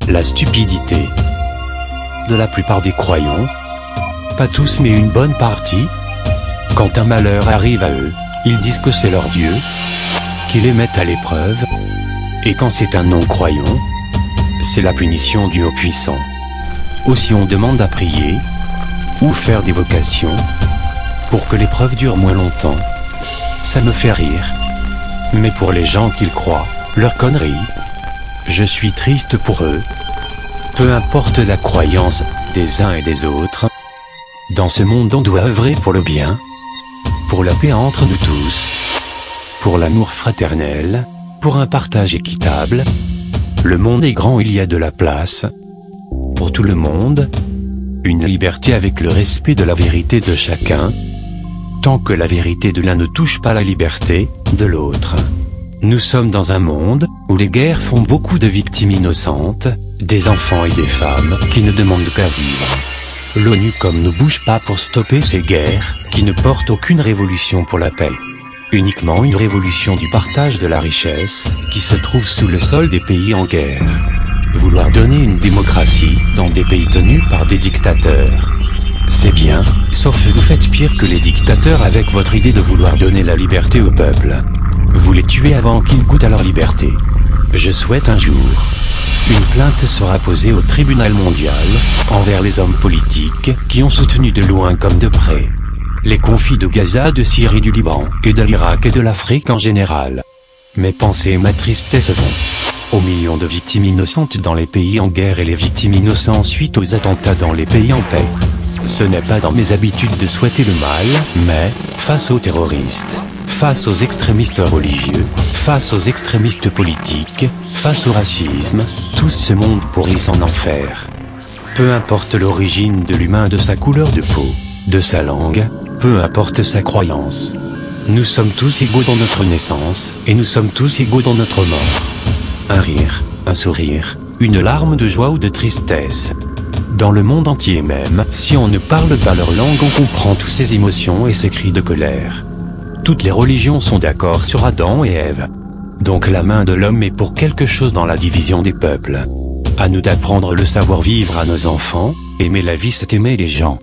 La stupidité de la plupart des croyants, pas tous mais une bonne partie, quand un malheur arrive à eux, ils disent que c'est leur Dieu, qui les met à l'épreuve, et quand c'est un non-croyant, c'est la punition du Haut-Puissant. Aussi on demande à prier, ou faire des vocations, pour que l'épreuve dure moins longtemps. Ça me fait rire. Mais pour les gens qui le croient, leur connerie, je suis triste pour eux. Peu importe la croyance des uns et des autres, dans ce monde on doit œuvrer pour le bien, pour la paix entre nous tous, pour l'amour fraternel, pour un partage équitable. Le monde est grand, il y a de la place pour tout le monde, une liberté avec le respect de la vérité de chacun, tant que la vérité de l'un ne touche pas la liberté de l'autre. Nous sommes dans un monde où les guerres font beaucoup de victimes innocentes, des enfants et des femmes qui ne demandent qu'à vivre. L'ONU comme ne bouge pas pour stopper ces guerres, qui ne portent aucune révolution pour la paix. Uniquement une révolution du partage de la richesse, qui se trouve sous le sol des pays en guerre. Vouloir donner une démocratie dans des pays tenus par des dictateurs, c'est bien, sauf que vous faites pire que les dictateurs avec votre idée de vouloir donner la liberté au peuple. Vous les tuez avant qu'ils goûtent à leur liberté. Je souhaite un jour, une plainte sera posée au tribunal mondial envers les hommes politiques qui ont soutenu de loin comme de près les conflits de Gaza, de Syrie, du Liban et de l'Irak et de l'Afrique en général. Mes pensées et ma tristesse vont aux millions de victimes innocentes dans les pays en guerre et les victimes innocentes suite aux attentats dans les pays en paix. Ce n'est pas dans mes habitudes de souhaiter le mal, mais, face aux terroristes, face aux extrémistes religieux, face aux extrémistes politiques, face au racisme, tout ce monde pourrisse en enfer. Peu importe l'origine de l'humain, de sa couleur de peau, de sa langue, peu importe sa croyance. Nous sommes tous égaux dans notre naissance, et nous sommes tous égaux dans notre mort. Un rire, un sourire, une larme de joie ou de tristesse. Dans le monde entier même, si on ne parle pas leur langue, on comprend toutes ces émotions et ces cris de colère. Toutes les religions sont d'accord sur Adam et Ève. Donc la main de l'homme est pour quelque chose dans la division des peuples. À nous d'apprendre le savoir-vivre à nos enfants, aimer la vie c'est aimer les gens.